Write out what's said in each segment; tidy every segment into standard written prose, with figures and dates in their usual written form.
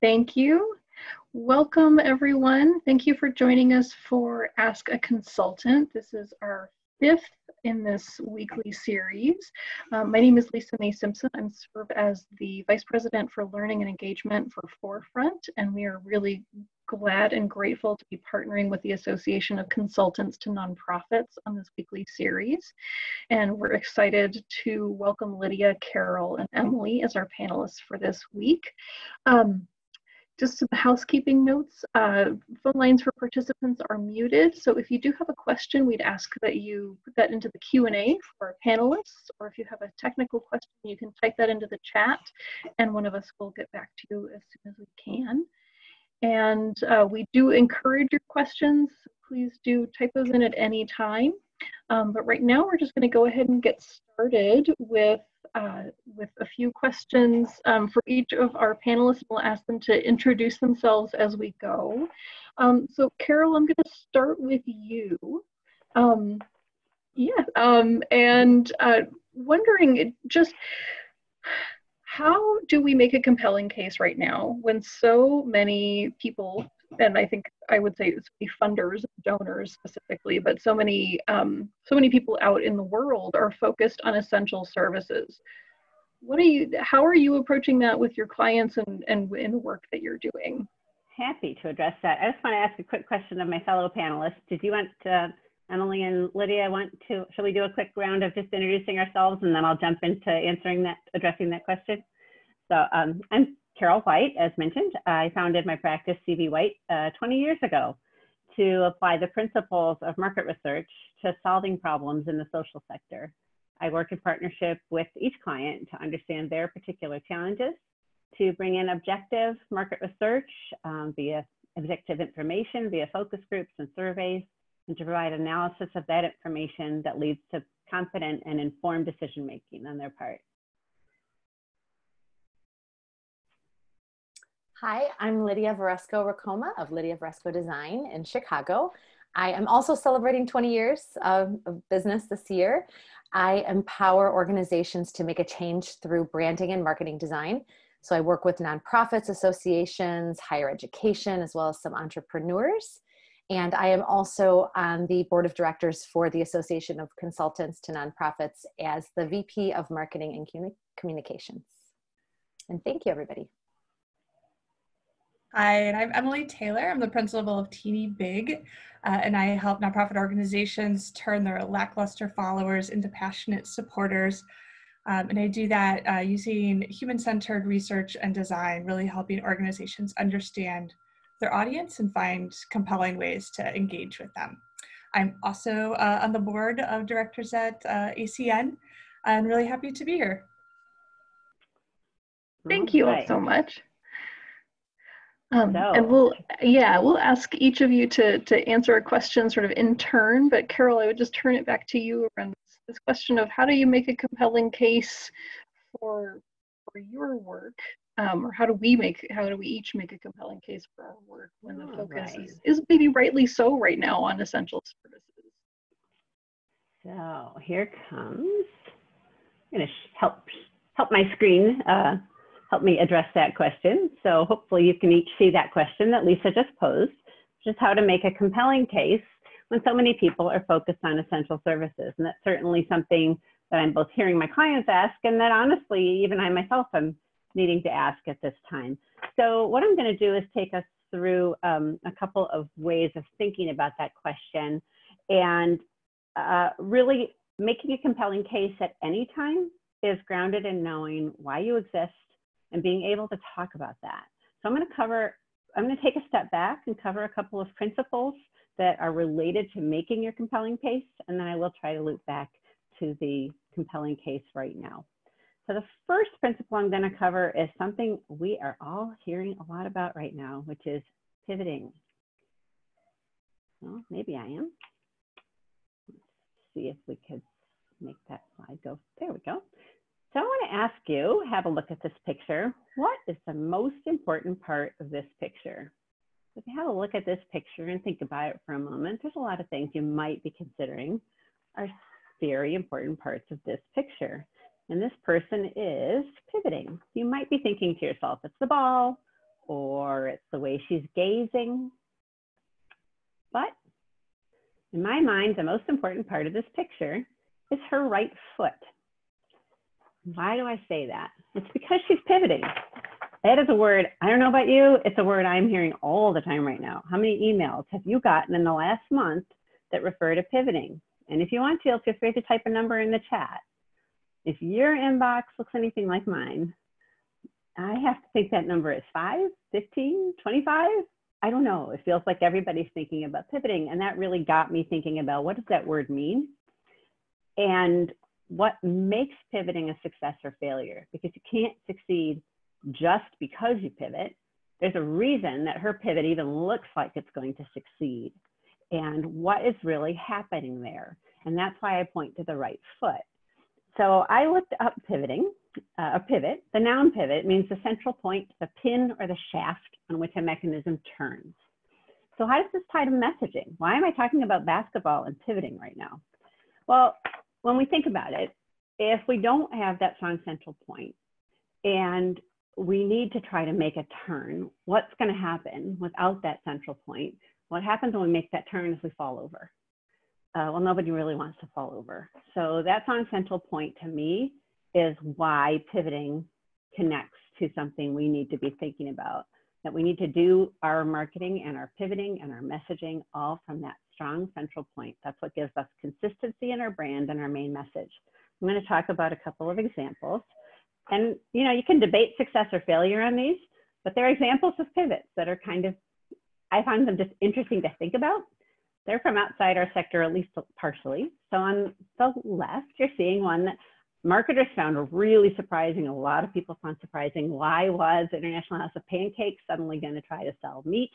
Thank you. Welcome, everyone. Thank you for joining us for Ask a Consultant. This is our fifth in this weekly series. My name is Lisa Mae Simpson. I serve as the Vice President for Learning and Engagement for Forefront, and we are really glad and grateful to be partnering with the Association of Consultants to Nonprofits on this weekly series. And we're excited to welcome Lydia, Carol, and Emily as our panelists for this week. Just some housekeeping notes. Phone lines for participants are muted, so if you do have a question, we'd ask that you put that into the Q&A for our panelists, or if you have a technical question, you can type that into the chat, and one of us will get back to you as soon as we can. And we do encourage your questions. Please do type those in at any time. But right now, we're just going to go ahead and get started with a few questions for each of our panelists. We'll ask them to introduce themselves as we go. So Carol, I'm going to start with you. Wondering just how do we make a compelling case right now when so many people, and I would say it's funders, donors specifically, but so many people out in the world are focused on essential services. How are you approaching that with your clients and in the work that you're doing? Happy to address that. I just want to ask a quick question of my fellow panelists. Did you want Emily and Lydia shall we do a quick round of just introducing ourselves, and then I'll jump into addressing that question. So I'm Carol White, as mentioned. I founded my practice, CV White, 20 years ago to apply the principles of market research to solving problems in the social sector. I work in partnership with each client to understand their particular challenges, to bring in objective market research via objective information, via focus groups and surveys, and to provide analysis of that information that leads to confident and informed decision-making on their part. Hi, I'm Lydia Varesco-Racoma of Lydia Varesco Design in Chicago. I am also celebrating 20 years of business this year. I empower organizations to make a change through branding and marketing design. So I work with nonprofits, associations, higher education, as well as some entrepreneurs. And I am also on the board of directors for the Association of Consultants to Nonprofits as the VP of Marketing and Communications. And thank you, everybody. Hi, and I'm Emily Taylor. I'm the principal of Teeny Big, and I help nonprofit organizations turn their lackluster followers into passionate supporters. And I do that using human-centered research and design, really helping organizations understand their audience and find compelling ways to engage with them. I'm also on the board of directors at ACN, and really happy to be here. Thank you all so much. And we'll ask each of you to answer a question sort of in turn, but Carol, I would just turn it back to you around this question of how do you make a compelling case for your work, or how do we each make a compelling case for our work when the focus is maybe rightly so right now on essential services? So here comes, I'm going to help my screen help me address that question. So hopefully you can each see that question that Lisa just posed, which is how to make a compelling case when so many people are focused on essential services. And that's certainly something that I'm both hearing my clients ask, and that honestly, even I myself am needing to ask at this time. So what I'm going to do is take us through a couple of ways of thinking about that question, and really making a compelling case at any time is grounded in knowing why you exist and being able to talk about that. So I'm going to take a step back and cover a couple of principles that are related to making your compelling case, and then I will try to loop back to the compelling case right now. So the first principle I'm going to cover is something we are all hearing a lot about right now, which is pivoting. Well, maybe I am. Let's see if we could make that slide go. There we go. So I want to ask you, have a look at this picture. What is the most important part of this picture? If you have a look at this picture and think about it for a moment, there's a lot of things you might be considering are very important parts of this picture. And this person is pivoting. You might be thinking to yourself, it's the ball, or it's the way she's gazing. But in my mind, the most important part of this picture is her right foot. Why do I say that? It's because she's pivoting. That is a word, I don't know about you, it's a word I'm hearing all the time right now. How many emails have you gotten in the last month that refer to pivoting? And if you want to, feel free to type a number in the chat. If your inbox looks anything like mine, I have to think that number is 5, 15, 25? I don't know. It feels like everybody's thinking about pivoting. And that really got me thinking about, what does that word mean? And what makes pivoting a success or failure? Because you can't succeed just because you pivot. There's a reason that her pivot even looks like it's going to succeed. And what is really happening there? And that's why I point to the right foot. So I looked up pivoting, a pivot. The noun pivot means the central point, the pin or the shaft on which a mechanism turns. So how does this tie to messaging? Why am I talking about basketball and pivoting right now? Well, when we think about it, if we don't have that strong central point and we need to try to make a turn, what's going to happen without that central point? What happens when we make that turn is we fall over. Well, nobody really wants to fall over. So that strong central point to me is why pivoting connects to something we need to be thinking about, that we need to do our marketing and our pivoting and our messaging all from that strong central point. That's what gives us consistency in our brand and our main message. I'm going to talk about a couple of examples. And you know, you can debate success or failure on these, but they're examples of pivots that are kind of, I find them just interesting to think about. They're from outside our sector, at least partially. So on the left, you're seeing one that marketers found really surprising. A lot of people found surprising. Why was International House of Pancakes suddenly going to try to sell meat?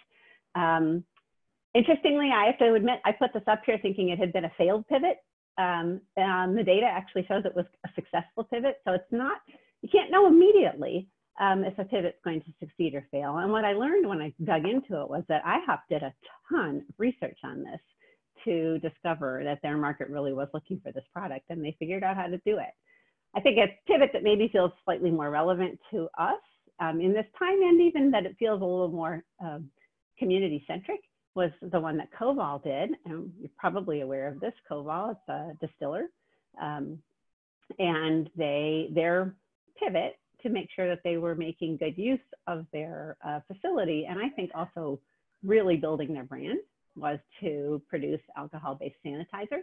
Interestingly, I have to admit, I put this up here thinking it had been a failed pivot. The data actually shows it was a successful pivot. So it's not, you can't know immediately if a pivot's going to succeed or fail. And what I learned when I dug into it was that IHOP did a ton of research on this to discover that their market really was looking for this product, and they figured out how to do it. I think a pivot that maybe feels slightly more relevant to us in this time, and even that it feels a little more community-centric, was the one that Koval did. And you're probably aware of this. Koval, it's a distiller. And their pivot to make sure that they were making good use of their facility, and I think also really building their brand, was to produce alcohol-based sanitizer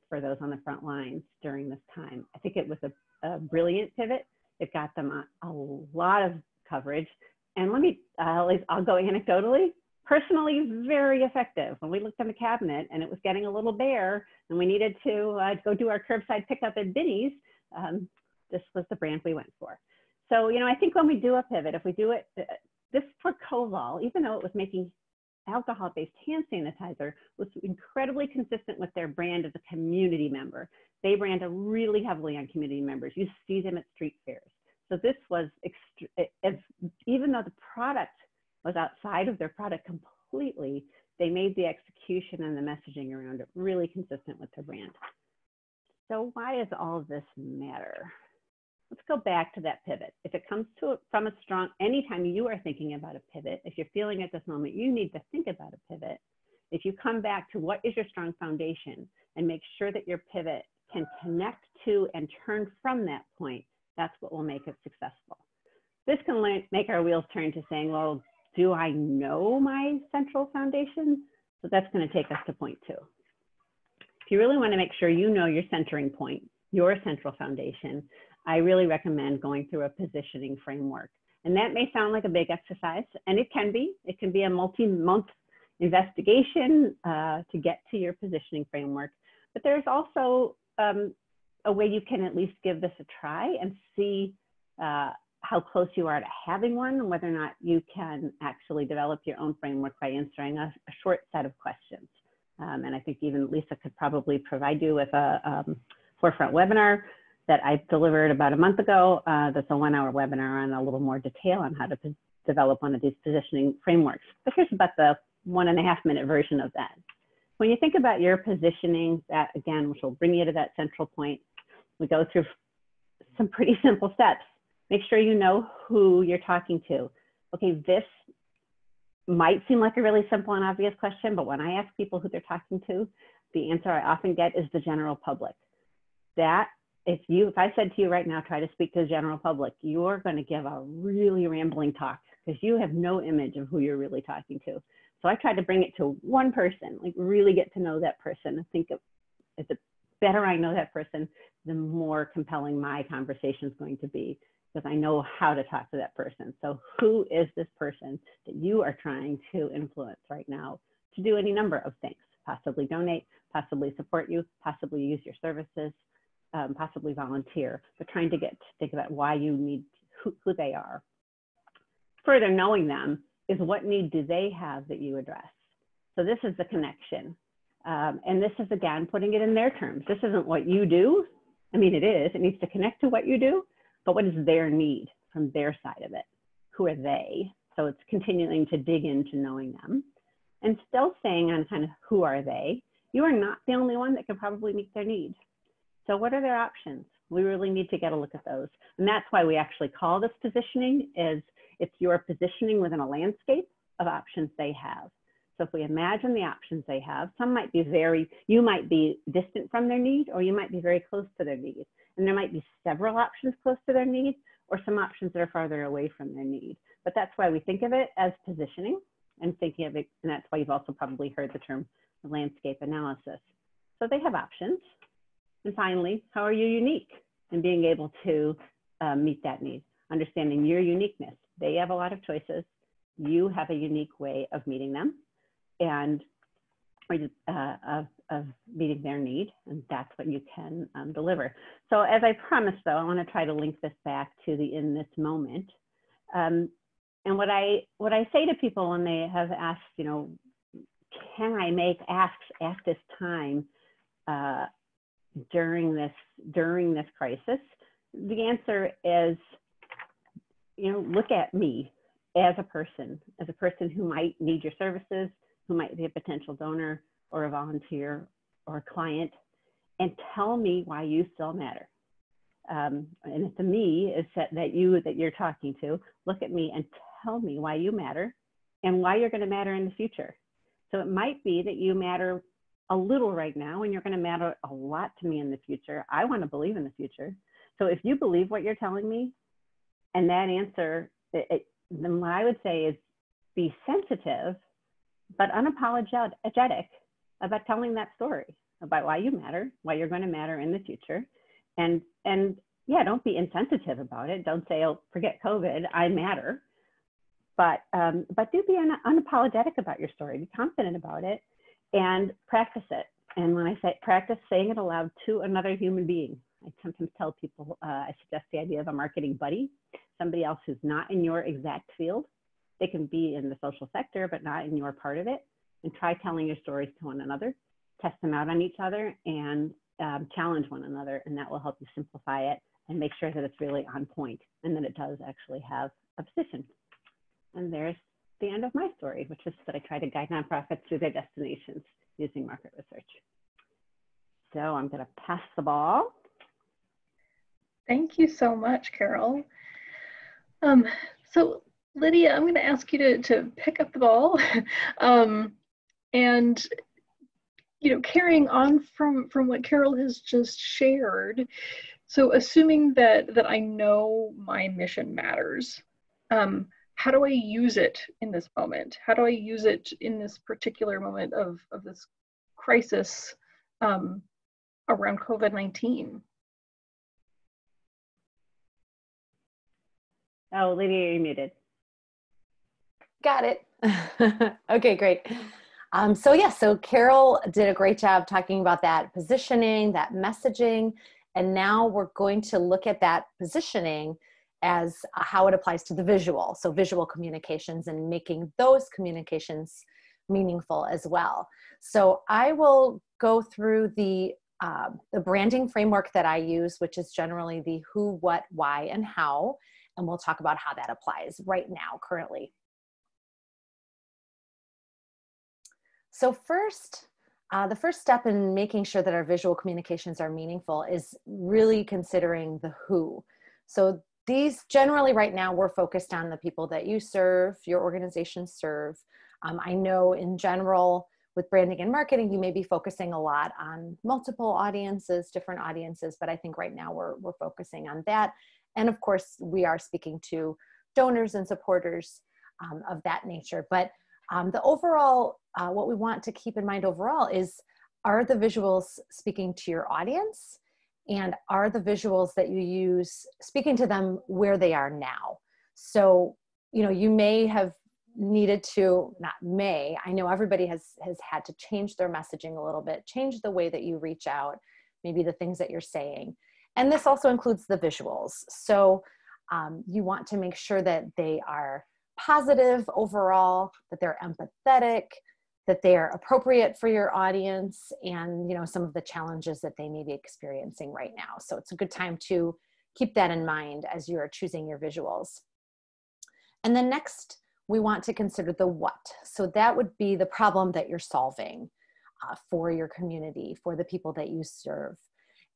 for those on the front lines during this time. I think it was a brilliant pivot. It got them a lot of coverage. And let me, I'll go anecdotally, personally very effective. When we looked in the cabinet and it was getting a little bare and we needed to go do our curbside pickup at Binny's, this was the brand we went for. So, you know, I think when we do a pivot, if we do it, this for Koval, even though it was making alcohol-based hand sanitizer, was incredibly consistent with their brand as a community member. They brand really heavily on community members. You see them at street fairs. So this was, even though the product was outside of their product completely, they made the execution and the messaging around it really consistent with their brand. So why does all of this matter? Let's go back to that pivot. If it comes to from a strong, anytime you are thinking about a pivot, if you're feeling at this moment, you need to think about a pivot. If you come back to what is your strong foundation and make sure that your pivot can connect to and turn from that point, that's what will make it successful. This can make our wheels turn to saying, well, do I know my central foundation? So that's going to take us to point 2. If you really want to make sure you know your centering point, your central foundation, I really recommend going through a positioning framework. And that may sound like a big exercise, and it can be. It can be a multi-month investigation to get to your positioning framework. But there's also a way you can at least give this a try and see how close you are to having one, and whether or not you can actually develop your own framework by answering a short set of questions. And I think even Lisa could probably provide you with a forefront webinar that I delivered about a month ago. That's a 1-hour webinar on a little more detail on how to develop one of these positioning frameworks. But here's about the 1.5-minute version of that. When you think about your positioning, that again, which will bring you to that central point, we go through some pretty simple steps. Make sure you know who you're talking to. okay, this might seem like a really simple and obvious question, but when I ask people who they're talking to, the answer I often get is the general public. That if I said to you right now, try to speak to the general public, you're going to give a really rambling talk because you have no image of who you're really talking to. So I tried to bring it to one person, like really get to know that person and think of, if the better I know that person, the more compelling my conversation is going to be, because I know how to talk to that person. So who is this person that you are trying to influence right now to do any number of things? Possibly donate, possibly support you, possibly use your services, possibly volunteer, but trying to think about why you need, who they are. Further knowing them is what need do they have that you address. So this is the connection. And this is, again, putting it in their terms. This isn't what you do. I mean, it is. It needs to connect to what you do, but what is their need from their side of it? Who are they? So it's continuing to dig into knowing them and still staying on kind of who are they? You are not the only one that can probably meet their needs. So what are their options? We really need to get a look at those. And that's why we actually call this positioning, is it's your positioning within a landscape of options they have. So if we imagine the options they have, some might be you might be distant from their need, or you might be very close to their need. And there might be several options close to their need, or some options that are farther away from their need. But that's why we think of it as positioning and thinking of it, and that's why you've also probably heard the term landscape analysis. So they have options. And finally, how are you unique in being able to meet that need? Understanding your uniqueness. They have a lot of choices. You have a unique way of meeting them and of meeting their need, and that's what you can deliver. So as I promised, though, I want to try to link this back to the in this moment. And what I say to people when they have asked, you know, can I make asks at this time during this crisis? The answer is, you know, look at me as a person who might need your services, who might be a potential donor or a volunteer or a client, and tell me why you still matter. And if the me is that you're talking to, look at me and tell me why you matter and why you're going to matter in the future. So it might be that you matter a little right now and you're going to matter a lot to me in the future. I want to believe in the future. So if you believe what you're telling me, and that answer, then what I would say is be sensitive, but unapologetic about telling that story about why you matter, why you're going to matter in the future. And yeah, don't be insensitive about it. Don't say, oh, forget COVID, I matter. But do be unapologetic about your story. Be confident about it and practice it. And when I say practice, saying it aloud to another human being. I sometimes tell people, I suggest the idea of a marketing buddy, somebody else who's not in your exact field. They can be in the social sector, but not in your part of it. And try telling your stories to one another, test them out on each other, and challenge one another. And that will help you simplify it and make sure that it's really on point and that it does actually have a position. And there's the end of my story, which is that I try to guide nonprofits through their destinations using market research. So I'm going to pass the ball. Thank you so much, Carol. So Lydia, I'm going to ask you to pick up the ball and, you know, carrying on from what Carol has just shared. So assuming that I know my mission matters, how do I use it in this moment? How do I use it in this particular moment of this crisis around COVID-19? Oh, Lydia, you're muted. Got it. Okay, great. So Carol did a great job talking about that positioning, that messaging, and now we're going to look at that positioning as how it applies to the visual. So visual communications and making those communications meaningful as well. So I will go through the branding framework that I use, which is generally the who, what, why, and how, and we'll talk about how that applies right now, currently. So first, the first step in making sure that our visual communications are meaningful is really considering the who. So these generally right now, we're focused on the people that you serve, your organization serve. I know in general with branding and marketing, you may be focusing a lot on multiple audiences, different audiences, but I think right now we're focusing on that. And of course, we are speaking to donors and supporters of that nature. But the overall, what we want to keep in mind overall is, are the visuals speaking to your audience? And are the visuals that you use speaking to them where they are now? So, you know, you may have needed to, not may, I know everybody has had to change their messaging a little bit, change the way that you reach out, maybe the things that you're saying. And this also includes the visuals. So you want to make sure that they are positive overall, that they're empathetic, that they're appropriate for your audience, and, you know, some of the challenges that they may be experiencing right now. So it's a good time to keep that in mind as you are choosing your visuals. And then next, we want to consider the what. So that would be the problem that you're solving for your community, for the people that you serve.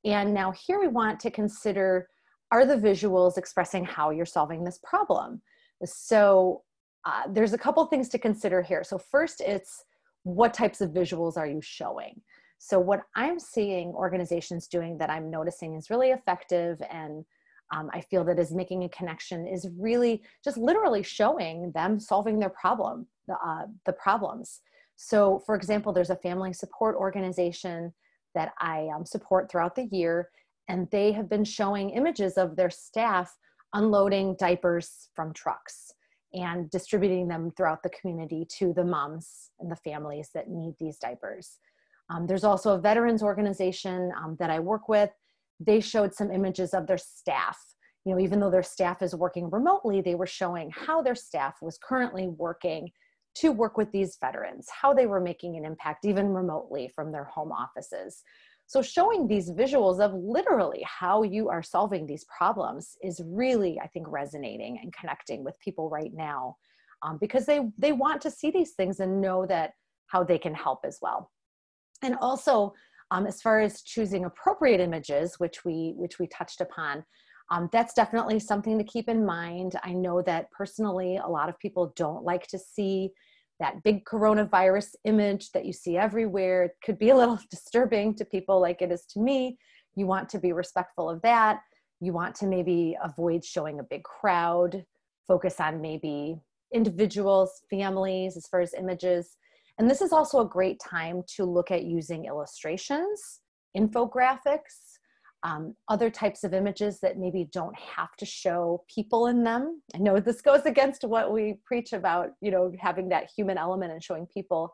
And now here we want to consider, are the visuals expressing how you're solving this problem? So there's a couple things to consider here. So first, it's what types of visuals are you showing? So what I'm seeing organizations doing that I'm noticing is really effective, and I feel that is making a connection, is really just literally showing them solving their problem, the problems. So for example, there's a family support organization that I support throughout the year, and they have been showing images of their staff unloading diapers from trucks and distributing them throughout the community to the moms and the families that need these diapers. There's also a veterans organization that I work with. They showed some images of their staff. You know, even though their staff is working remotely, they were showing how their staff was currently working to work with these veterans, how they were making an impact even remotely from their home offices. So showing these visuals of literally how you are solving these problems is really, I think, resonating and connecting with people right now, because they want to see these things and know that how they can help as well. And also, as far as choosing appropriate images, which we touched upon, that's definitely something to keep in mind. I know that personally, a lot of people don't like to see that big coronavirus image that you see everywhere. It could be a little disturbing to people like it is to me. You want to be respectful of that. You want to maybe avoid showing a big crowd, focus on maybe individuals, families, as far as images. And this is also a great time to look at using illustrations, infographics, other types of images that maybe don't have to show people in them. I know this goes against what we preach about, you know, having that human element and showing people,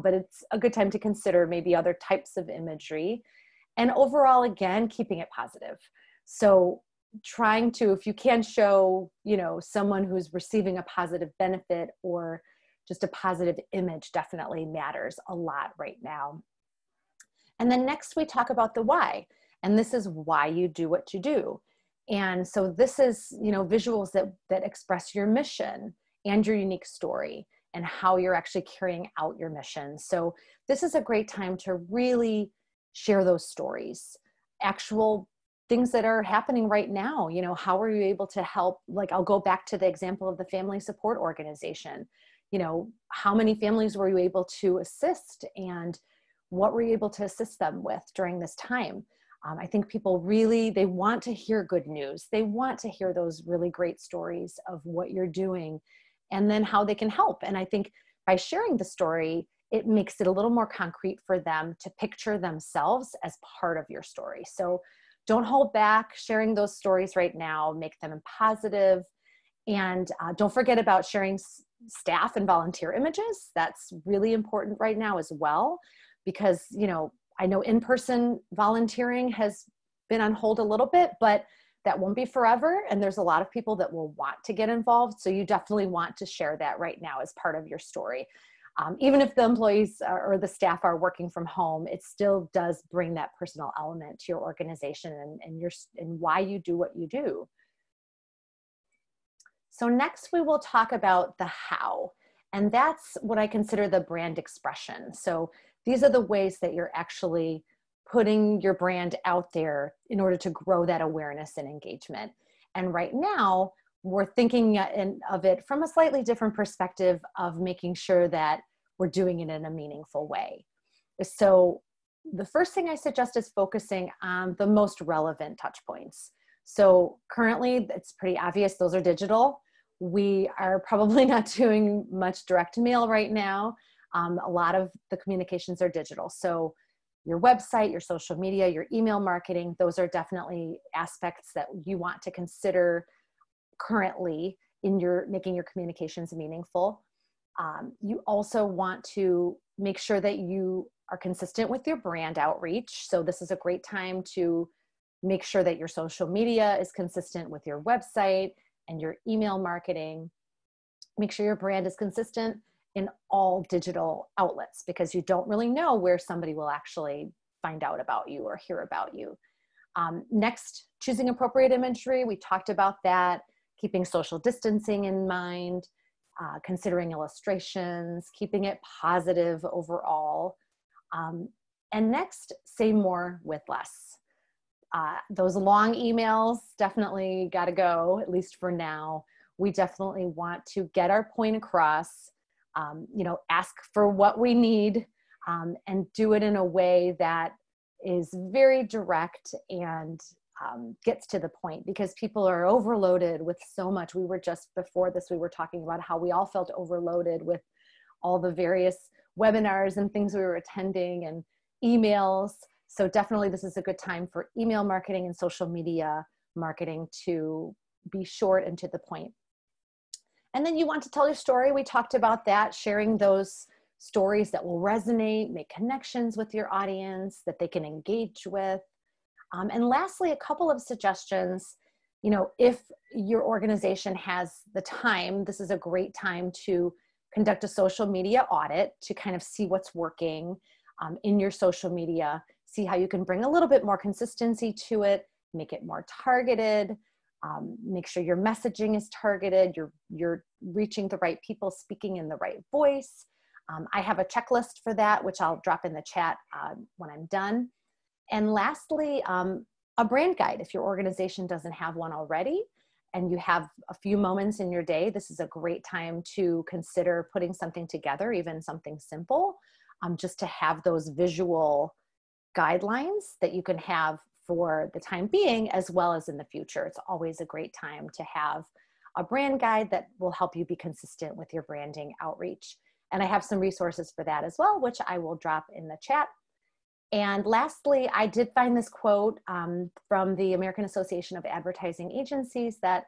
but it's a good time to consider maybe other types of imagery. And overall, again, keeping it positive. So trying to, if you can show, you know, someone who's receiving a positive benefit or just a positive image, definitely matters a lot right now. And then next we talk about the why. And this is why you do what you do. And so this is, you know, visuals that express your mission and your unique story and how you're actually carrying out your mission. So this is a great time to really share those stories, actual things that are happening right now. You know, how are you able to help? Like, I'll go back to the example of the family support organization. You know, how many families were you able to assist, and what were you able to assist them with during this time? I think people really, they want to hear good news. They want to hear those really great stories of what you're doing and then how they can help. And I think by sharing the story, it makes it a little more concrete for them to picture themselves as part of your story. So don't hold back sharing those stories right now, make them positive. And don't forget about sharing staff and volunteer images. That's really important right now as well, because, you know, I know in-person volunteering has been on hold a little bit, but that won't be forever. And there's a lot of people that will want to get involved. So you definitely want to share that right now as part of your story. Even if the employees or the staff are working from home, it still does bring that personal element to your organization and why you do what you do. So next we will talk about the how, and that's what I consider the brand expression. So these are the ways that you're actually putting your brand out there in order to grow that awareness and engagement. And right now, we're thinking of it from a slightly different perspective of making sure that we're doing it in a meaningful way. So the first thing I suggest is focusing on the most relevant touch points. So currently, it's pretty obvious those are digital. We are probably not doing much direct mail right now. A lot of the communications are digital. So your website, your social media, your email marketing, those are definitely aspects that you want to consider currently in your making your communications meaningful. You also want to make sure that you are consistent with your brand outreach. So this is a great time to make sure that your social media is consistent with your website and your email marketing. Make sure your brand is consistent in all digital outlets, because you don't really know where somebody will actually find out about you or hear about you. Next, choosing appropriate imagery. We talked about that, keeping social distancing in mind, considering illustrations, keeping it positive overall. And next, say more with less. Those long emails definitely got to go, at least for now. We definitely want to get our point across, ask for what we need, and do it in a way that is very direct and gets to the point, because people are overloaded with so much. We were just before this, we were talking about how we all felt overloaded with all the various webinars and things we were attending and emails. So definitely this is a good time for email marketing and social media marketing to be short and to the point. And then you want to tell your story. We talked about that, sharing those stories that will resonate, make connections with your audience that they can engage with. And lastly, a couple of suggestions. If your organization has the time, this is a great time to conduct a social media audit to kind of see what's working in your social media, see how you can bring a little bit more consistency to it, make it more targeted, make sure your messaging is targeted, you're reaching the right people, speaking in the right voice. I have a checklist for that, which I'll drop in the chat when I'm done. And lastly, a brand guide. If your organization doesn't have one already and you have a few moments in your day, this is a great time to consider putting something together, even something simple, just to have those visual guidelines that you can have for the time being as well as in the future. It's always a great time to have a brand guide that will help you be consistent with your branding outreach. And I have some resources for that as well, which I will drop in the chat. And lastly, I did find this quote from the American Association of Advertising Agencies that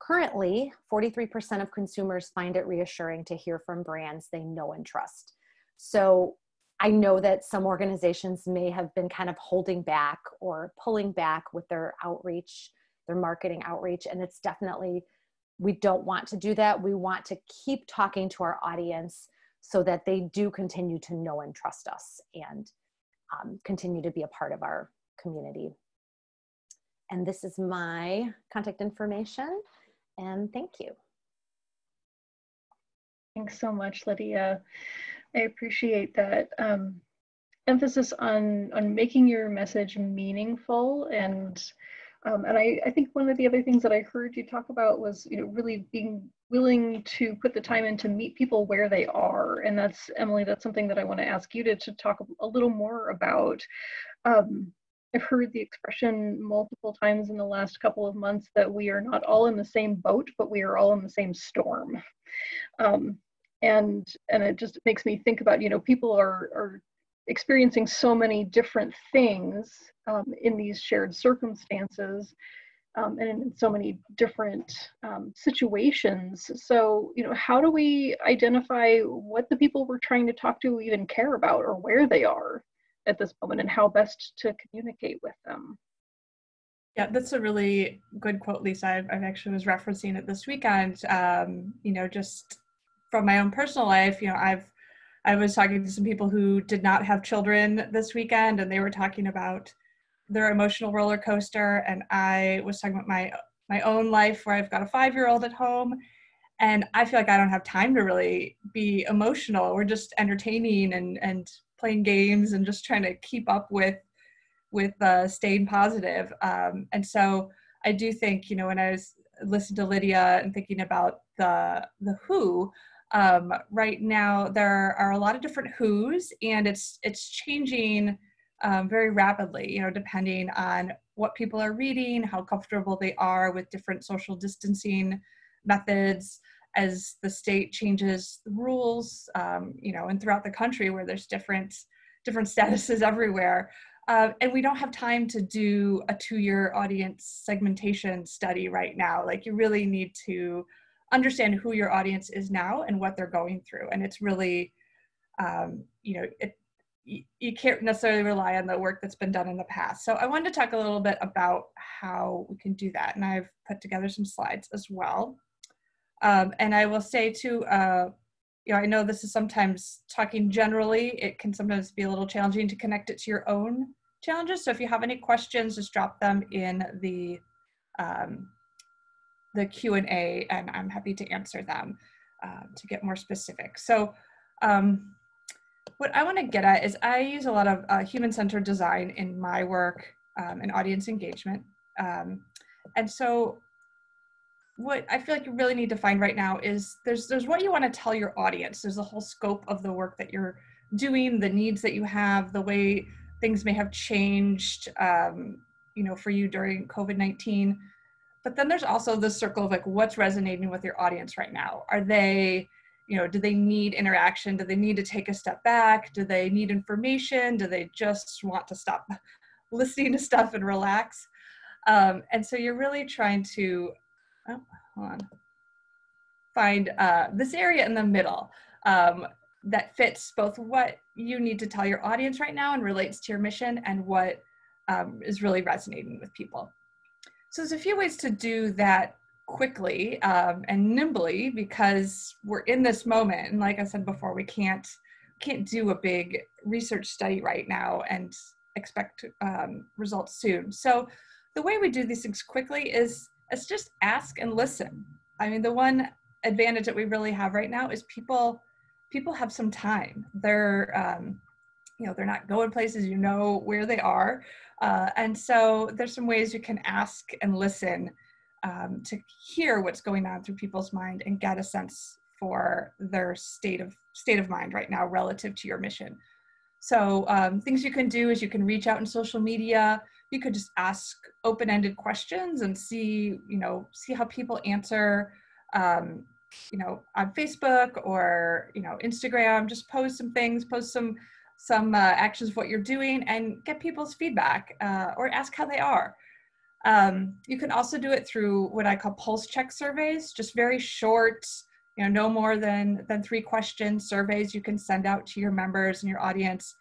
currently 43% of consumers find it reassuring to hear from brands they know and trust. So I know that some organizations may have been kind of holding back or pulling back with their outreach, their marketing outreach. And it's definitely, we don't want to do that. We want to keep talking to our audience so that they do continue to know and trust us and continue to be a part of our community. And this is my contact information, and thank you. Thanks so much, Lydia. I appreciate that emphasis on making your message meaningful, and I think one of the other things that I heard you talk about was really being willing to put the time in to meet people where they are. And that's, Emily, that's something that I want to ask you to talk a little more about. I've heard the expression multiple times in the last couple of months that we are not all in the same boat, but we are all in the same storm. And it just makes me think about, people are experiencing so many different things in these shared circumstances, and in so many different situations. So, how do we identify what the people we're trying to talk to even care about, or where they are at this moment, and how best to communicate with them? Yeah, that's a really good quote, Lisa. I actually was referencing it this weekend. Just from my own personal life, I was talking to some people who did not have children this weekend, and they were talking about their emotional roller coaster. And I was talking about my own life, where I've got a 5-year-old at home, and I feel like I don't have time to really be emotional. We're just entertaining and playing games and just trying to keep up with staying positive. And so I do think, you know, when I was listening to Lydia and thinking about the who, right now there are a lot of different who's, and it's changing very rapidly, you know, depending on what people are reading, how comfortable they are with different social distancing methods, as the state changes the rules, you know, and throughout the country where there's different statuses everywhere. And we don't have time to do a 2-year audience segmentation study right now. Like, you really need to understand who your audience is now and what they're going through. And it's really, you know, you can't necessarily rely on the work that's been done in the past. So I wanted to talk a little bit about how we can do that. And I've put together some slides as well. And I will say too, you know, I know this is sometimes talking generally, it can sometimes be a little challenging to connect it to your own challenges. So if you have any questions, just drop them in the Q&A, and I'm happy to answer them to get more specific. So what I want to get at is I use a lot of human-centered design in my work and audience engagement. And so what I feel like you really need to find right now is there's what you want to tell your audience. There's a whole scope of the work that you're doing, the needs that you have, the way things may have changed, you know, for you during COVID-19. But then there's also the circle of like, what's resonating with your audience right now? Are they, you know, do they need interaction? Do they need to take a step back? Do they need information? Do they just want to stop listening to stuff and relax? And so you're really trying to, find this area in the middle that fits both what you need to tell your audience right now and relates to your mission, and what is really resonating with people. So there's a few ways to do that quickly and nimbly, because we're in this moment. And like I said before, we can't do a big research study right now and expect results soon. So the way we do these things quickly is just ask and listen. I mean, the one advantage that we really have right now is people have some time. They're, you know, they're not going places, you know where they are. And so there's some ways you can ask and listen to hear what's going on through people's mind and get a sense for their state of mind right now relative to your mission. So things you can do is you can reach out in social media. You could just ask open-ended questions and see how people answer, you know, on Facebook or, you know, Instagram. Just post some things, post some actions of what you're doing, and get people's feedback, or ask how they are. You can also do it through what I call pulse check surveys, just very short, you know, no more than 3 question surveys you can send out to your members and your audience.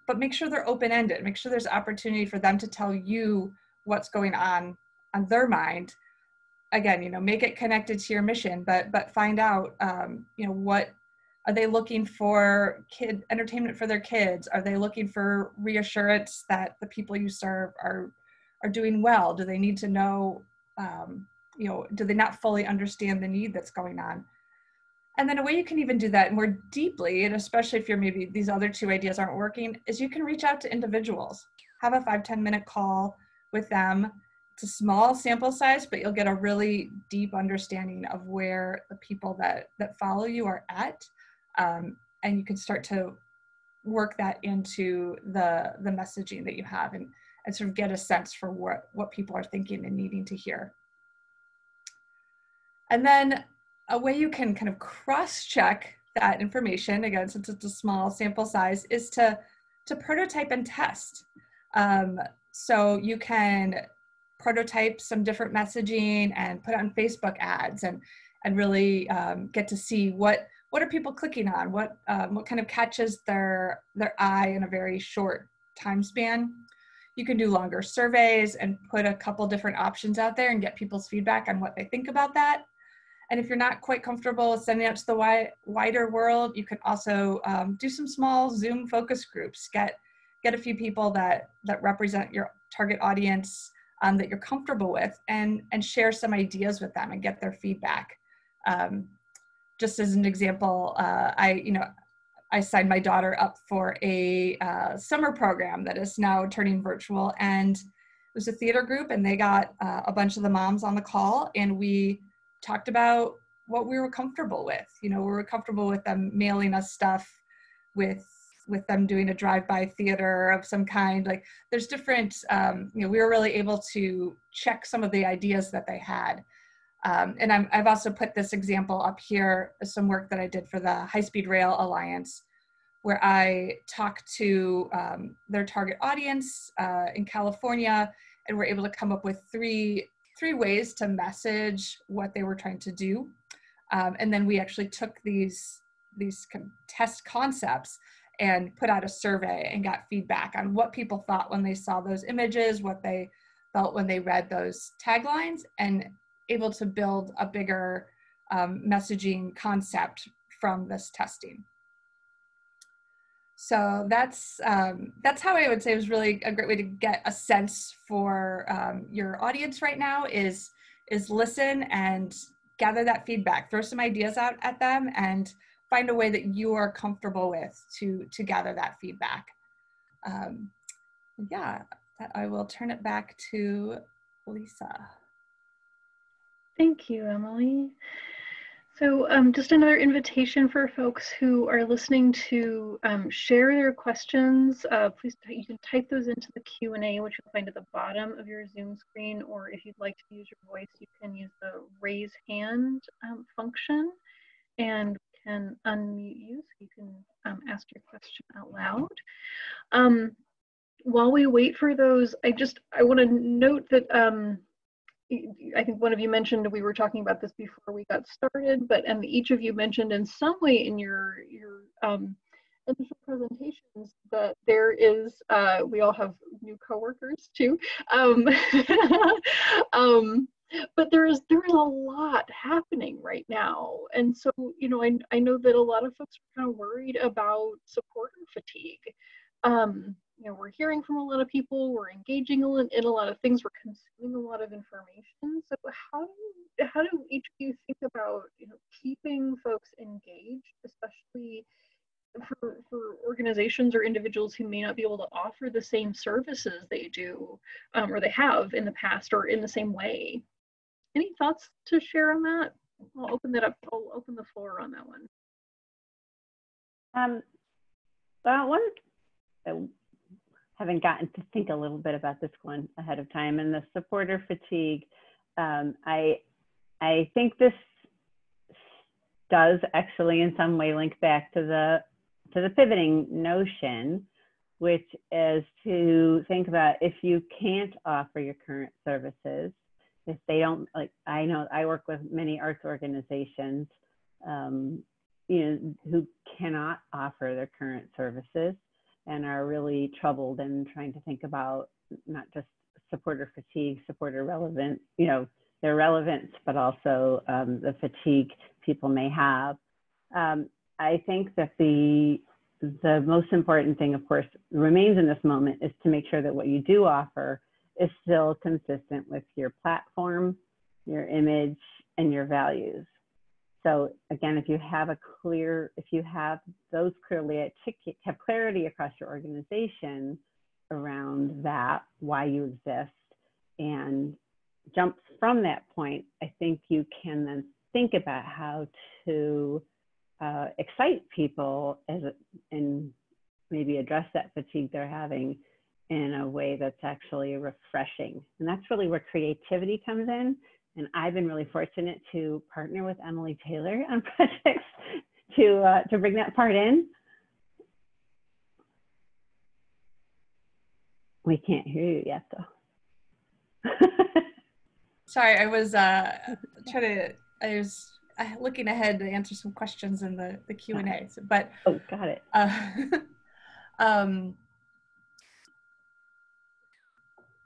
But make sure they're open-ended. Make sure there's opportunity for them to tell you what's going on their mind. Again, you know, make it connected to your mission, but find out, you know, what are they looking for? Kid entertainment for their kids? Are they looking for reassurance that the people you serve are doing well? Do they need to know, you know, do they not fully understand the need that's going on? And then a way you can even do that more deeply, and especially if you're maybe these other 2 ideas aren't working, is you can reach out to individuals. Have a 5-10 minute call with them. It's a small sample size, but you'll get a really deep understanding of where the people that follow you are at. And you can start to work that into the messaging that you have, and sort of get a sense for what people are thinking and needing to hear. And then a way you can kind of cross-check that information, again, since it's a small sample size, is to prototype and test. So you can prototype some different messaging and put it on Facebook ads, and really get to see what are people clicking on, what kind of catches their eye in a very short time span. You can do longer surveys and put a couple different options out there and get people's feedback on what they think about that. And if you're not quite comfortable with sending out to the wider world, you can also do some small Zoom focus groups. Get a few people that represent your target audience that you're comfortable with, and share some ideas with them and get their feedback. Just as an example, I signed my daughter up for a summer program that is now turning virtual, and was a theater group, and they got a bunch of the moms on the call, and we talked about what we were comfortable with. You know, we were comfortable with them mailing us stuff, with them doing a drive-by theater of some kind. Like, there's different, you know, we were really able to check some of the ideas that they had. And I've also put this example up here as some work that I did for the High Speed Rail Alliance, where I talked to their target audience in California, and were able to come up with three ways to message what they were trying to do. And then we actually took these test concepts and put out a survey and got feedback on what people thought when they saw those images, what they felt when they read those taglines, and able to build a bigger messaging concept from this testing. So that's how I would say it was really a great way to get a sense for your audience right now, is listen and gather that feedback, throw some ideas out at them, and find a way that you are comfortable with to gather that feedback. Yeah, I will turn it back to Lisa. Thank you, Emily. So just another invitation for folks who are listening to share their questions. Please, you can type those into the Q&A, which you'll find at the bottom of your Zoom screen, or if you'd like to use your voice, you can use the raise hand function, and we can unmute you so you can ask your question out loud. While we wait for those, I want to note that I think one of you mentioned, we were talking about this before we got started, but each of you mentioned in some way in your initial presentations that there is, we all have new coworkers too, but there is a lot happening right now, and so I know that a lot of folks are kind of worried about supporter fatigue. We're hearing from a lot of people, we're engaging in a lot of things, we're consuming a lot of information. So how do each of you think about keeping folks engaged, especially for organizations or individuals who may not be able to offer the same services they do or they have in the past or in the same way? Any thoughts to share on that? I'll open that up. I'll open the floor on that one. Having gotten to think a little bit about this one ahead of time, and the supporter fatigue, I think this does actually in some way link back to the pivoting notion, which is to think about, if you can't offer your current services, if they don't, like, I know I work with many arts organizations who cannot offer their current services and are really troubled and trying to think about not just supporter fatigue, supporter relevance, their relevance, but also the fatigue people may have. I think that the most important thing, of course, remains in this moment is to make sure that what you do offer is still consistent with your platform, your image, and your values. So again, if you have those clearly have clarity across your organization around that, why you exist, and jumps from that point, I think you can then think about how to excite people and maybe address that fatigue they're having in a way that's actually refreshing. And that's really where creativity comes in. And I've been really fortunate to partner with Emily Taylor on projects to bring that part in. We can't hear you yet, though. Sorry, I was looking ahead to answer some questions in the Q&A. But oh, got it.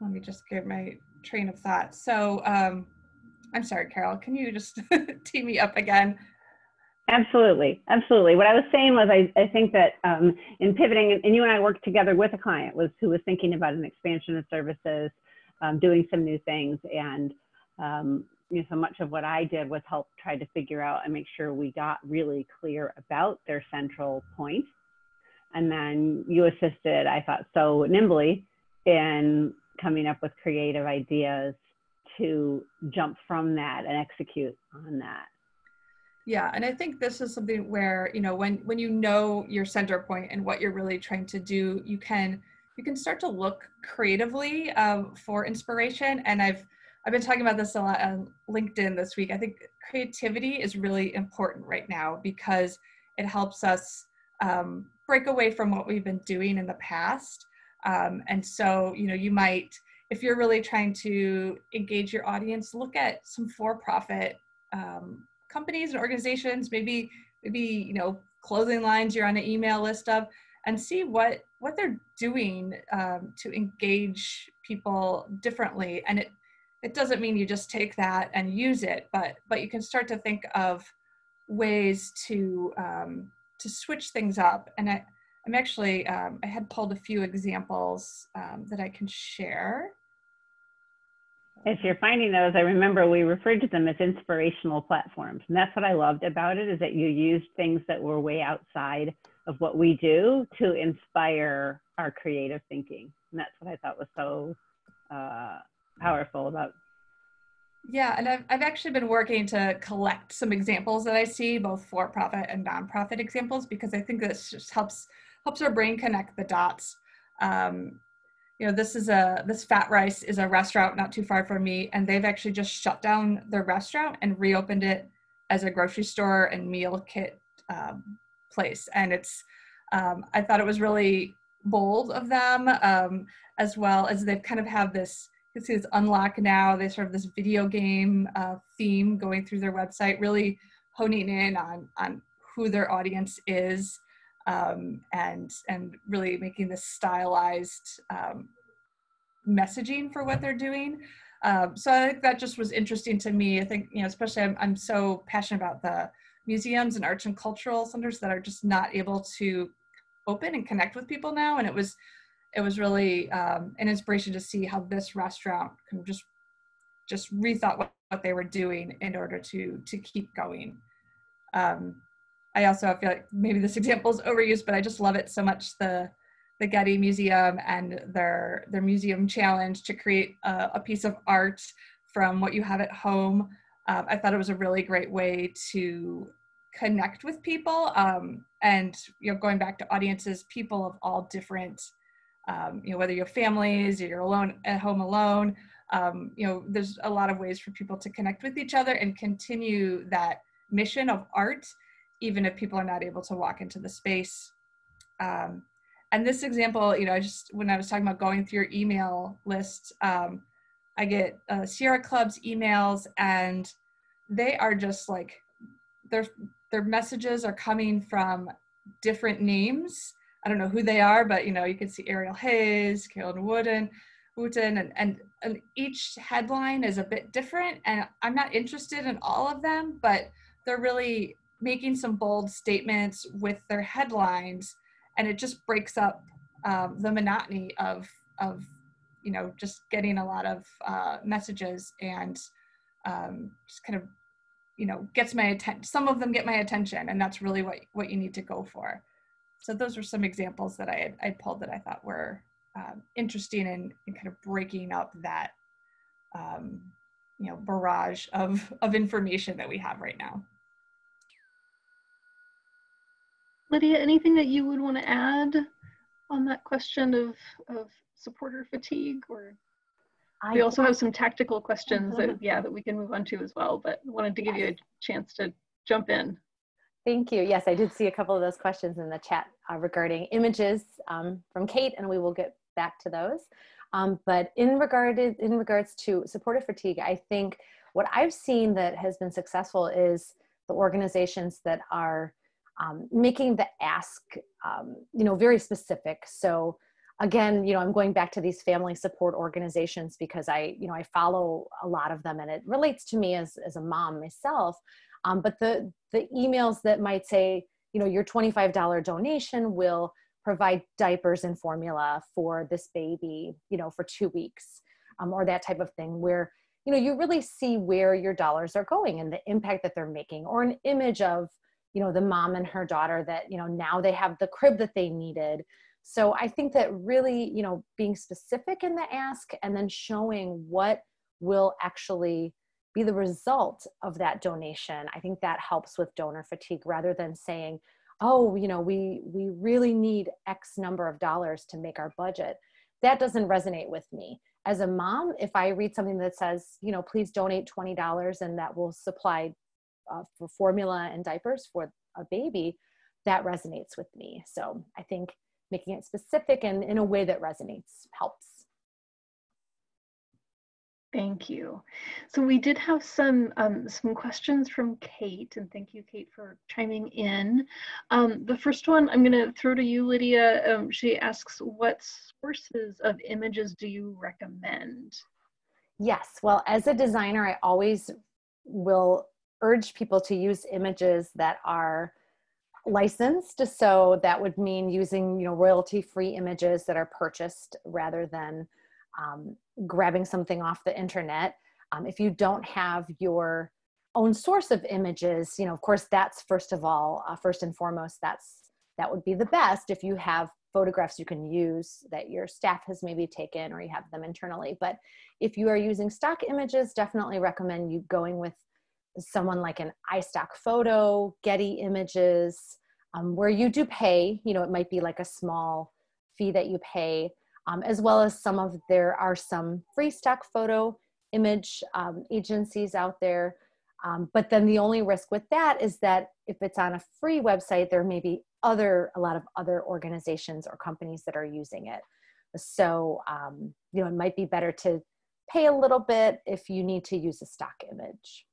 Let me just get my train of thought. So I'm sorry, Carol, can you just tee me up again? Absolutely, absolutely. What I was saying was I think that in pivoting, and you and I worked together with a client who was thinking about an expansion of services, doing some new things, and so much of what I did was help try to figure out and make sure we got really clear about their central point. And then you assisted, I thought, so nimbly in coming up with creative ideas to jump from that and execute on that. Yeah, and I think this is something where, you know, when you know your center point and what you're really trying to do, you can start to look creatively for inspiration. And I've been talking about this a lot on LinkedIn this week. I think creativity is really important right now because it helps us break away from what we've been doing in the past. And so, you know, you might, if you're really trying to engage your audience, look at some for-profit companies and organizations, maybe, you know, clothing lines you're on an email list of, and see what they're doing to engage people differently. And it doesn't mean you just take that and use it, but you can start to think of ways to switch things up. And I'm actually, I had pulled a few examples that I can share. If you're finding those, I remember we referred to them as inspirational platforms. And that's what I loved about it, is that you used things that were way outside of what we do to inspire our creative thinking. And that's what I thought was so powerful about. Yeah, and I've actually been working to collect some examples that I see, both for-profit and nonprofit examples, because I think this just helps our brain connect the dots. You know, this Fat Rice is a restaurant not too far from me, and they've actually just shut down their restaurant and reopened it as a grocery store and meal kit place. And it's, I thought it was really bold of them, as well as they've kind of have this, you can see this Unlock Now, they sort of this video game theme going through their website, really honing in on who their audience is. And really making this stylized messaging for what they're doing. So I think that just was interesting to me. I think, you know, especially I'm so passionate about the museums and arts and cultural centers that are just not able to open and connect with people now. And it was really an inspiration to see how this restaurant can just rethought what they were doing in order to keep going. I also feel like maybe this example is overused, but I just love it so much, the Getty Museum and their museum challenge to create a piece of art from what you have at home. I thought it was a really great way to connect with people, and, you know, going back to audiences, people of all different, you know, whether you have families or you're alone at home alone, you know, there's a lot of ways for people to connect with each other and continue that mission of art, even if people are not able to walk into the space. And this example, you know, when I was talking about going through your email list, I get Sierra Club's emails, and they are just like, their messages are coming from different names. I don't know who they are, but, you know, you can see Ariel Hayes, Carolyn Wooten, and each headline is a bit different. And I'm not interested in all of them, but they're really making some bold statements with their headlines, and it just breaks up the monotony of you know, just getting a lot of messages, and just kind of, you know, gets my attention. Some of them get my attention, and that's really what you need to go for. So those were some examples that I pulled that I thought were interesting in kind of breaking up that you know, barrage of information that we have right now. Lydia, anything that you would want to add on that question of supporter fatigue? Or we also have some tactical questions that we can move on to as well, but I wanted to give you a chance to jump in. Thank you. Yes, I did see a couple of those questions in the chat regarding images from Kate, and we will get back to those. But in regards to supporter fatigue, I think what I've seen that has been successful is the organizations that are making the ask, you know, very specific. So again, you know, I'm going back to these family support organizations because I follow a lot of them, and it relates to me as a mom myself. But the emails that might say, you know, your $25 donation will provide diapers and formula for this baby, you know, for 2 weeks, or that type of thing, where, you know, you really see where your dollars are going and the impact that they're making, or an image of, you know, the mom and her daughter that, you know, now they have the crib that they needed. So I think that really, you know, being specific in the ask and then showing what will actually be the result of that donation, I think that helps with donor fatigue, rather than saying, oh, you know, we really need X number of dollars to make our budget. That doesn't resonate with me. As a mom, if I read something that says, you know, please donate $20 and that will supply for formula and diapers for a baby, that resonates with me. So I think making it specific and in a way that resonates helps. Thank you. So we did have some questions from Kate, and thank you, Kate, for chiming in. The first one I'm going to throw to you, Lydia. She asks, what sources of images do you recommend? Yes, well, as a designer, I always will urge people to use images that are licensed. So that would mean using, you know, royalty-free images that are purchased rather than grabbing something off the internet. If you don't have your own source of images, you know, of course, that's first of all, first and foremost, that would be the best if you have photographs you can use that your staff has maybe taken or you have them internally. But if you are using stock images, definitely recommend you going with someone like an iStock Photo, Getty Images, where you do pay, you know, it might be like a small fee that you pay, as well as there are some free stock photo image agencies out there. But then the only risk with that is that if it's on a free website, there may be a lot of other organizations or companies that are using it. So, you know, it might be better to pay a little bit if you need to use a stock image.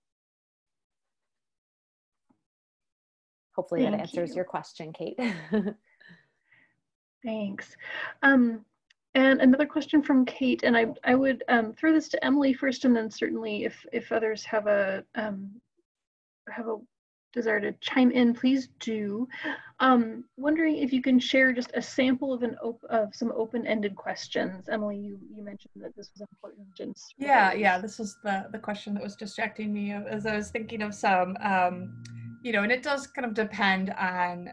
Hopefully that answers your question, Kate. Thanks. And another question from Kate, and I would throw this to Emily first, and then certainly if others have a desire to chime in, please do. Wondering if you can share just a sample of some open-ended questions. Emily, you mentioned that this was important. Yeah, this was the question that was distracting me as I was thinking of some. You know, and it does kind of depend on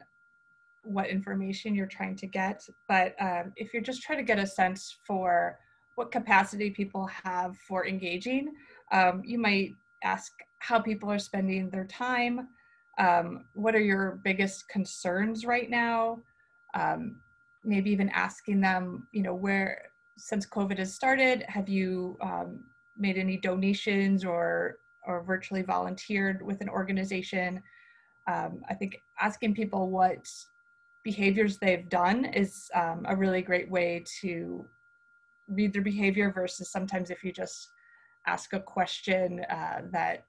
what information you're trying to get, but if you're just trying to get a sense for what capacity people have for engaging, you might ask how people are spending their time. What are your biggest concerns right now? Maybe even asking them, you know, where, since COVID has started, have you made any donations or virtually volunteered with an organization? I think asking people what behaviors they've done is a really great way to read their behavior, versus sometimes if you just ask a question that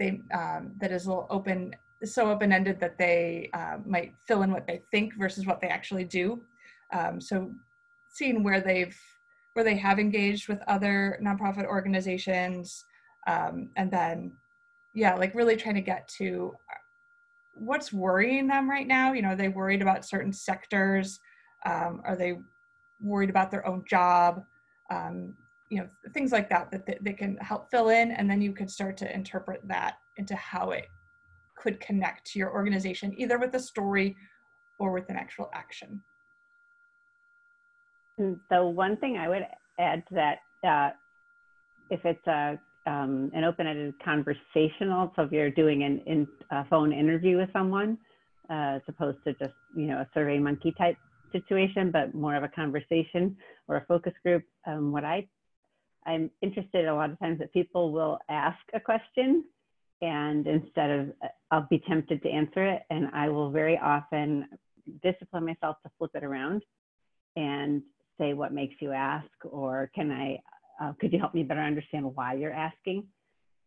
is a little open-ended that they might fill in what they think versus what they actually do. So seeing where they have engaged with other nonprofit organizations, and then, yeah, like really trying to get to what's worrying them right now. You know, are they worried about certain sectors? Are they worried about their own job? You know, things like that they can help fill in, and then you could start to interpret that into how it could connect to your organization, either with a story or with an actual action. So one thing I would add to that, if it's an open-ended conversational, so if you're doing a phone interview with someone, as opposed to just, you know, a survey monkey type situation, but more of a conversation or a focus group, what I'm interested a lot of times that people will ask a question, and instead of, I'll be tempted to answer it, and I will very often discipline myself to flip it around and say, what makes you ask? Or could you help me better understand why you're asking?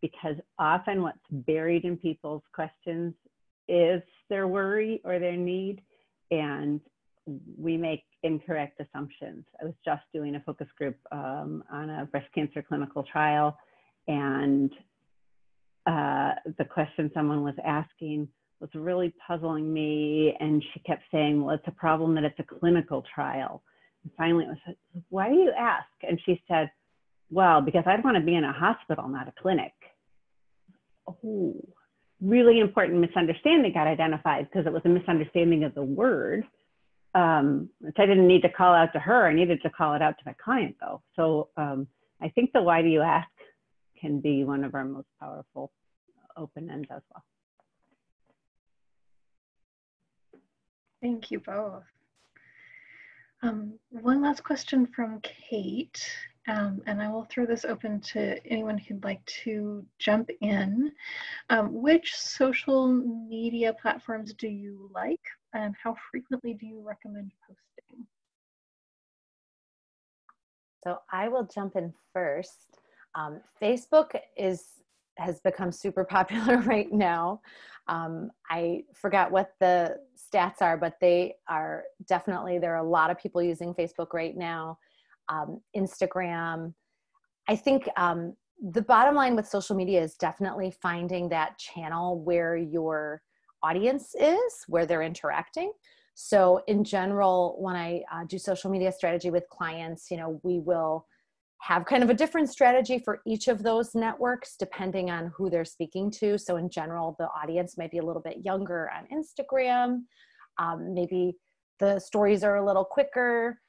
Because often what's buried in people's questions is their worry or their need, and we make incorrect assumptions. I was just doing a focus group on a breast cancer clinical trial, and the question someone was asking was really puzzling me, and she kept saying, well, it's a problem that it's a clinical trial. And finally it was, why do you ask? And she said, well, because I want to be in a hospital, not a clinic. Oh, really important misunderstanding got identified, because it was a misunderstanding of the word. which I didn't need to call out to her. I needed to call it out to my client though. So I think the why do you ask can be one of our most powerful open ends as well. Thank you both. One last question from Kate, and I will throw this open to anyone who'd like to jump in. Which social media platforms do you like, and how frequently do you recommend posting? So I will jump in first. Facebook has become super popular right now. I forgot what the stats are, but they are definitely, there are a lot of people using Facebook right now. Instagram. I think the bottom line with social media is definitely finding that channel where your audience is, where they're interacting. So in general, when I do social media strategy with clients, we will have kind of a different strategy for each of those networks depending on who they're speaking to. So in general, the audience might be a little bit younger on Instagram. Maybe the stories are a little quicker,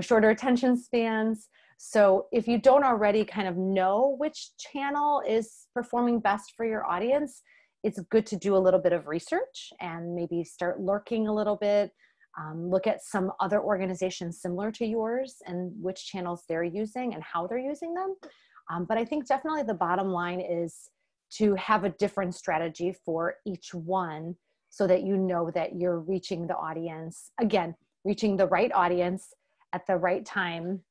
shorter attention spans. So if you don't already kind of know which channel is performing best for your audience, it's good to do a little bit of research and maybe start lurking a little bit. Look at some other organizations similar to yours and which channels they're using and how they're using them. But I think definitely the bottom line is to have a different strategy for each one so that you know that you're reaching the audience, again, reaching the right audience at the right time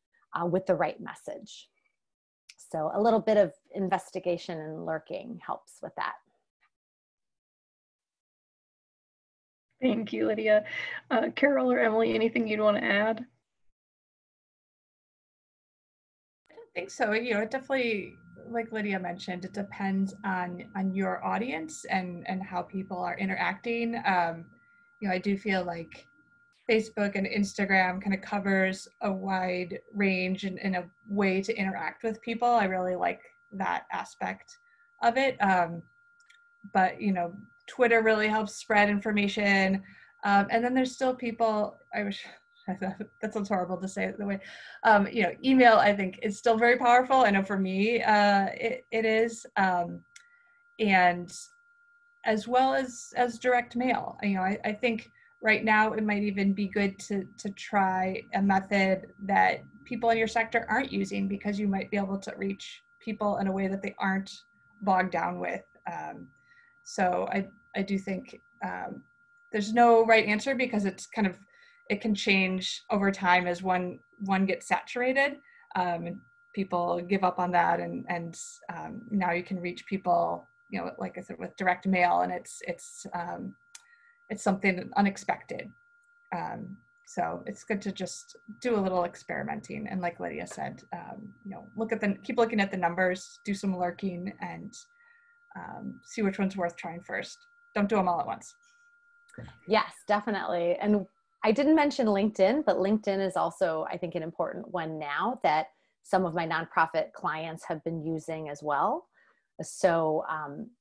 with the right message. So a little bit of investigation and lurking helps with that. Thank you, Lydia. Carol or Emily, anything you'd want to add? I don't think so. It definitely, like Lydia mentioned, it depends on your audience and how people are interacting. I do feel like Facebook and Instagram kind of covers a wide range and a way to interact with people. I really like that aspect of it. But Twitter really helps spread information. And then there's still people, I wish, that sounds horrible to say it the way, email I think is still very powerful. I know for me, it is. And as well as direct mail. I think right now it might even be good to try a method that people in your sector aren't using, because you might be able to reach people in a way that they aren't bogged down with. So I do think there's no right answer, because it's kind of, it can change over time as one gets saturated, and people give up on that, and now you can reach people, like I said, with direct mail, and it's something unexpected. So it's good to just do a little experimenting, and like Lydia said, keep looking at the numbers, do some lurking, and see which one's worth trying first. Don't do them all at once. Yes, definitely. And I didn't mention LinkedIn, but LinkedIn is also, I think, an important one now that some of my nonprofit clients have been using as well. So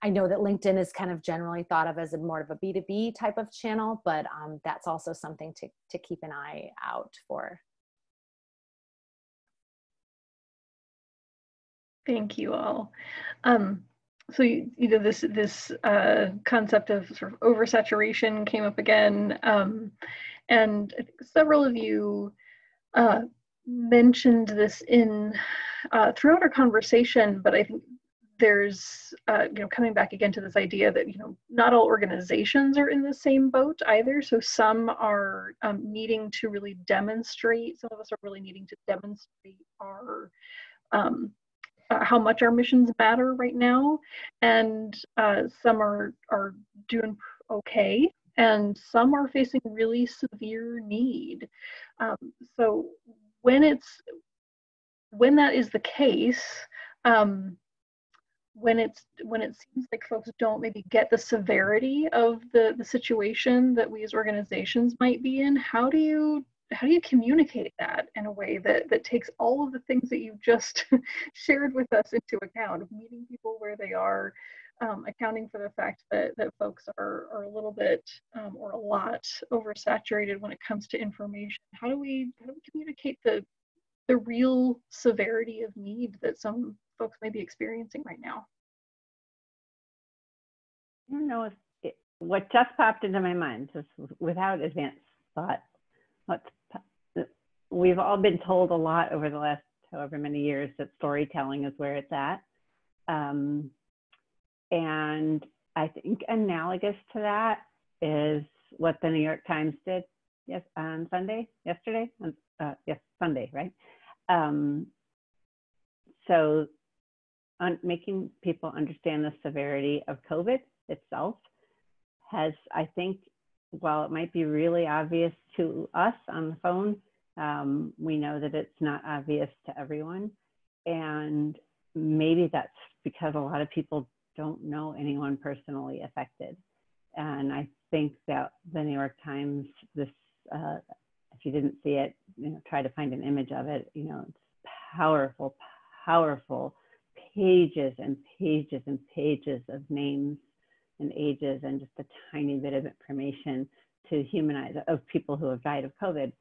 I know that LinkedIn is kind of generally thought of as more of a B2B type of channel, but that's also something to keep an eye out for. Thank you all. So this concept of sort of oversaturation came up again, and I think several of you mentioned this in throughout our conversation. But I think there's coming back again to this idea that not all organizations are in the same boat either. So some are needing to really demonstrate. Some of us are really needing to demonstrate our how much our missions matter right now, and some are doing okay, and some are facing really severe need. So when that is the case, when it seems like folks don't maybe get the severity of the situation that we as organizations might be in, how do you communicate that in a way that takes all of the things that you've just shared with us into account, of meeting people where they are, accounting for the fact that folks are a little bit or a lot oversaturated when it comes to information. How do we communicate the real severity of need that some folks may be experiencing right now? I don't know if what just popped into my mind, just without advanced thought. We've all been told a lot over the last however many years that storytelling is where it's at. And I think analogous to that is what the New York Times did on Sunday, yesterday? Yes, Sunday, right? So making people understand the severity of COVID itself has, I think, while it might be really obvious to us on the phone, we know that it's not obvious to everyone. And maybe that's because a lot of people don't know anyone personally affected. And I think that the New York Times, this, if you didn't see it, try to find an image of it. It's powerful, powerful pages and pages and pages of names and ages and just a tiny bit of information to humanize, of people who have died of COVID,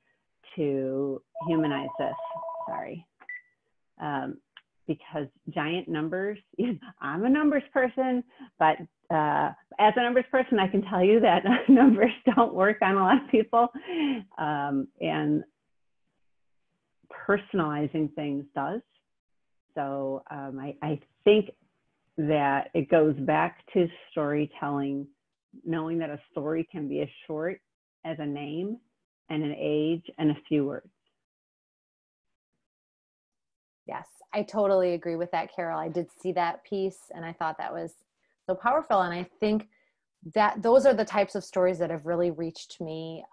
to humanize this, sorry. Because giant numbers, I'm a numbers person, but as a numbers person, I can tell you that numbers don't work on a lot of people. And personalizing things does. So I think that it goes back to storytelling, knowing that a story can be as short as a name and an age and a few words. Yes, I totally agree with that, Carol. I did see that piece and I thought that was so powerful. And I think that those are the types of stories that have really reached me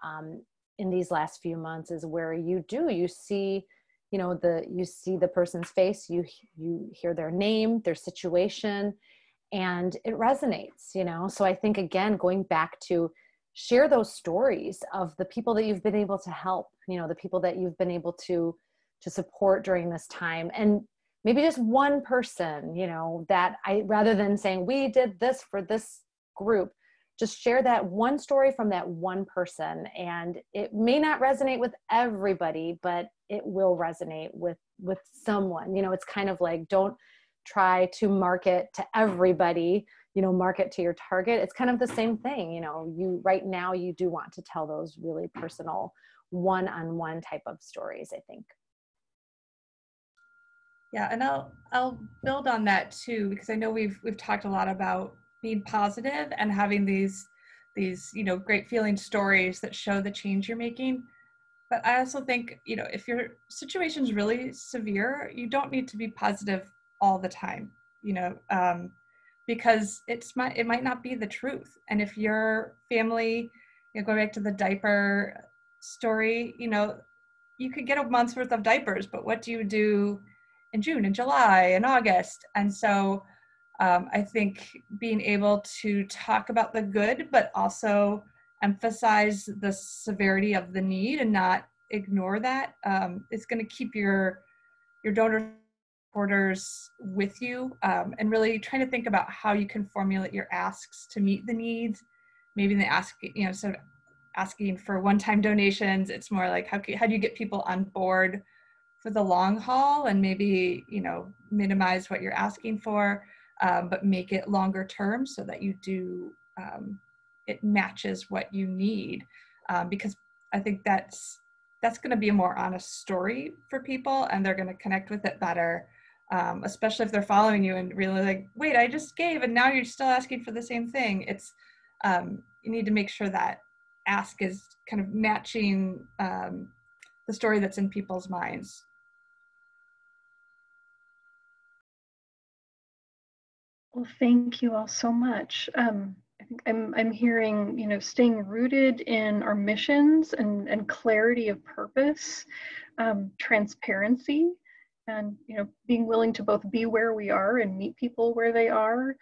in these last few months, is where you see, you see the person's face, you hear their name, their situation, and it resonates, So I think, again, going back to share those stories of the people that you've been able to help, the people that you've been able to support during this time. And maybe just one person, that rather than saying we did this for this group, just share that one story from that one person. And it may not resonate with everybody, but it will resonate with someone. It's kind of like, don't try to market to everybody, market to your target. It's kind of the same thing. You right now, you do want to tell those really personal one-on-one type of stories, I think. Yeah, and I'll build on that too, because I know we've talked a lot about being positive and having these great feeling stories that show the change you're making. But I also think, if your situation's really severe, you don't need to be positive all the time, because it might not be the truth. And if your family, going back to the diaper story, you could get a month's worth of diapers, but what do you do in June and July and August? And so I think being able to talk about the good, but also emphasize the severity of the need and not ignore that, is going to keep your donor supporters with you, and really trying to think about how you can formulate your asks to meet the needs. Maybe the ask, sort of asking for one-time donations, it's more like how do you get people on board for the long haul, and maybe minimize what you're asking for, but make it longer term so that you do it matches what you need, because I think that's going to be a more honest story for people, and they're going to connect with it better, especially if they're following you and really like, wait, I just gave and now you're still asking for the same thing. It's you need to make sure that ask is kind of matching the story that's in people's minds. Well, thank you all so much. I think I'm hearing, staying rooted in our missions and clarity of purpose, transparency, and being willing to both be where we are and meet people where they are,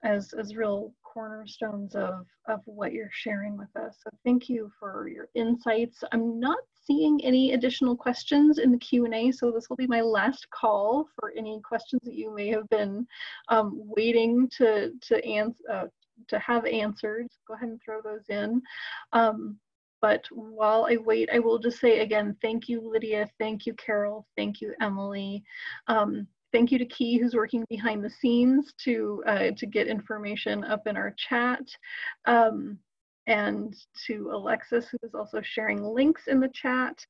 as real core cornerstones of what you're sharing with us. So thank you for your insights. I'm not seeing any additional questions in the Q&A, so this will be my last call for any questions that you may have been waiting to have answered. Go ahead and throw those in. But while I wait, I will just say again, thank you, Lydia. Thank you, Carol. Thank you, Emily. Thank you to Key, who's working behind the scenes to get information up in our chat. And to Alexis, who is also sharing links in the chat.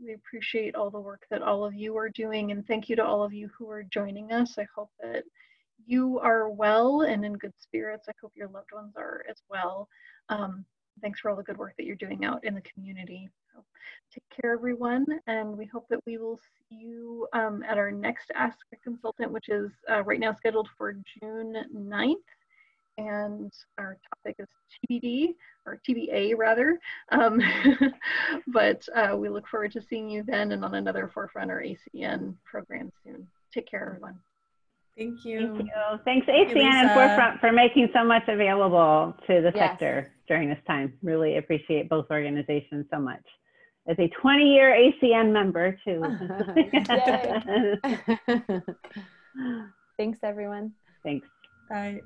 We appreciate all the work that all of you are doing, and thank you to all of you who are joining us. I hope that you are well and in good spirits. I hope your loved ones are as well. Thanks for all the good work that you're doing out in the community. So take care, everyone, and we hope that we will see you at our next Ask a Consultant, which is right now scheduled for June 9th. And our topic is TBD, or TBA rather. But we look forward to seeing you then and on another Forefront or ACN program soon. Take care, everyone. Thank you. Thank you. Thanks, ACN and Forefront, for making so much available to the sector during this time. Really appreciate both organizations so much. As a 20-year ACN member, too. Thanks, everyone. Thanks. Bye.